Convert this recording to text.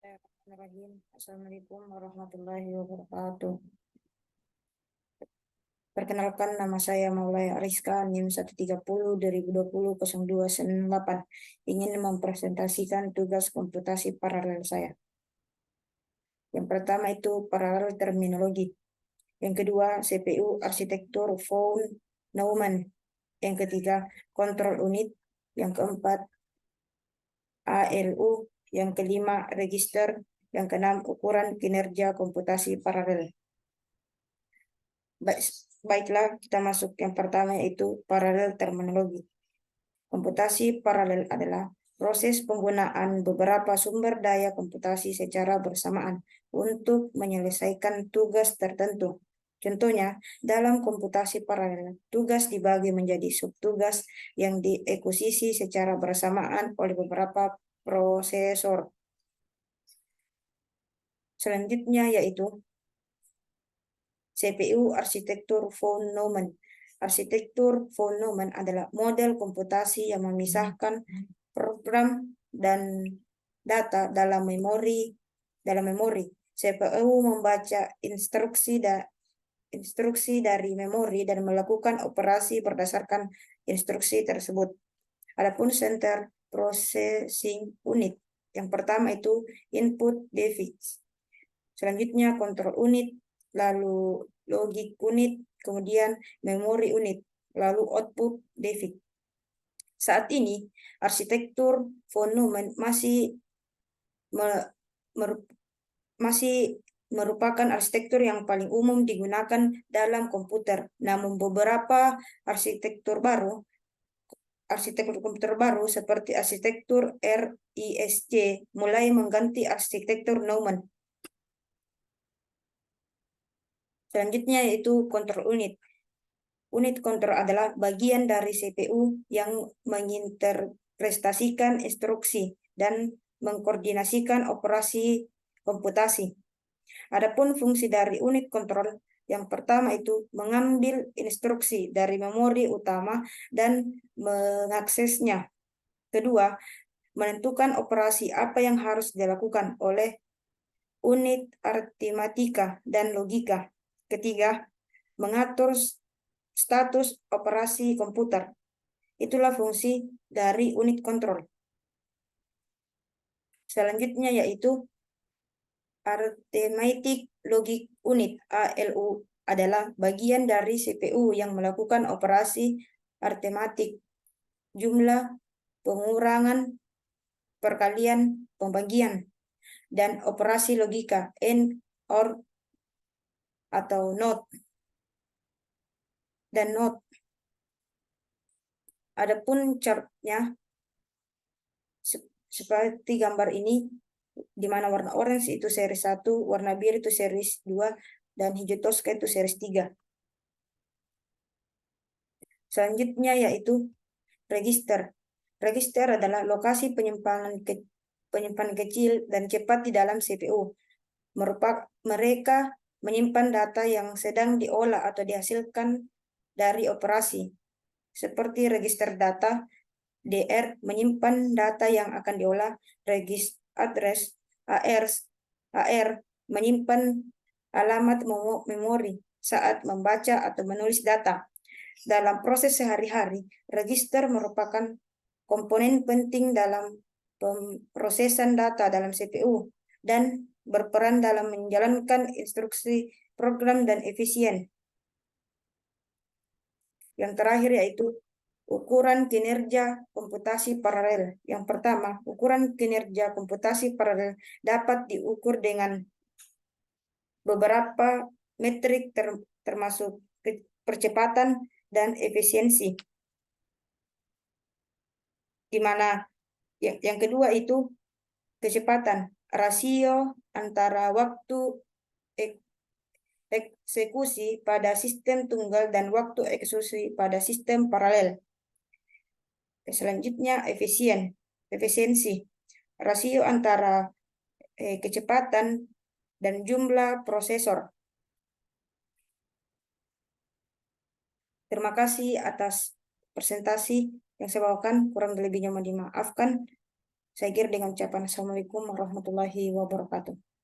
Bismillahirrahmanirrahim. Assalamualaikum warahmatullahi wabarakatuh. Perkenalkan, nama saya Maulaya Ariska, NIM 130-2020-0298. Ingin mempresentasikan tugas komputasi paralel saya. Yang pertama itu paralel terminologi. Yang kedua, CPU arsitektur von Neumann. Yang ketiga, kontrol unit. Yang keempat, ALU. Yang kelima, register. Yang keenam, ukuran kinerja komputasi paralel. Baiklah, kita masuk yang pertama, yaitu paralel terminologi. Komputasi paralel adalah proses penggunaan beberapa sumber daya komputasi secara bersamaan untuk menyelesaikan tugas tertentu. Contohnya, dalam komputasi paralel, tugas dibagi menjadi subtugas yang diekuisisi secara bersamaan oleh beberapa prosesor. Selanjutnya yaitu CPU arsitektur von Neumann. Arsitektur von Neumann adalah model komputasi yang memisahkan program dan data dalam memori. CPU membaca instruksi dari memori dan melakukan operasi berdasarkan instruksi tersebut. Adapun center processing unit, yang pertama itu input device. Selanjutnya kontrol unit, lalu logic unit, kemudian memori unit, lalu output device. Saat ini, arsitektur von Neumann masih merupakan arsitektur yang paling umum digunakan dalam komputer. Namun beberapa arsitektur komputer baru seperti arsitektur RISC mulai mengganti arsitektur Neumann. Selanjutnya yaitu kontrol unit. Unit kontrol adalah bagian dari CPU yang menginterpretasikan instruksi dan mengkoordinasikan operasi komputasi. Adapun fungsi dari unit kontrol, yang pertama itu mengambil instruksi dari memori utama dan mengaksesnya. Kedua, menentukan operasi apa yang harus dilakukan oleh unit aritmatika dan logika. Ketiga, mengatur status operasi komputer. Itulah fungsi dari unit kontrol. Selanjutnya yaitu Arithmetic Logic Unit (ALU) adalah bagian dari CPU yang melakukan operasi aritmatik, jumlah, pengurangan, perkalian, pembagian, dan operasi logika AND, OR, atau NOT dan NOT. Adapun chartnya seperti gambar ini, di mana warna orange itu seri 1, warna biru itu seri 2, dan hijau toska itu seri 3. Selanjutnya yaitu register. Register adalah lokasi penyimpanan kecil dan cepat di dalam CPU. Mereka menyimpan data yang sedang diolah atau dihasilkan dari operasi. Seperti register data, DR menyimpan data yang akan diolah, register address, AR menyimpan alamat memori saat membaca atau menulis data. Dalam proses sehari-hari, register merupakan komponen penting dalam pemrosesan data dalam CPU dan berperan dalam menjalankan instruksi program dan efisien. Yang terakhir yaitu ukuran kinerja komputasi paralel. Yang pertama, ukuran kinerja komputasi paralel dapat diukur dengan beberapa metrik termasuk percepatan dan efisiensi. Di mana yang kedua itu kecepatan, rasio antara waktu eksekusi pada sistem tunggal dan waktu eksekusi pada sistem paralel. Selanjutnya efisiensi, rasio antara kecepatan dan jumlah prosesor. Terima kasih atas presentasi yang saya bawakan, kurang lebihnya mohon dimaafkan. Saya kira dengan ucapan Assalamualaikum warahmatullahi wabarakatuh.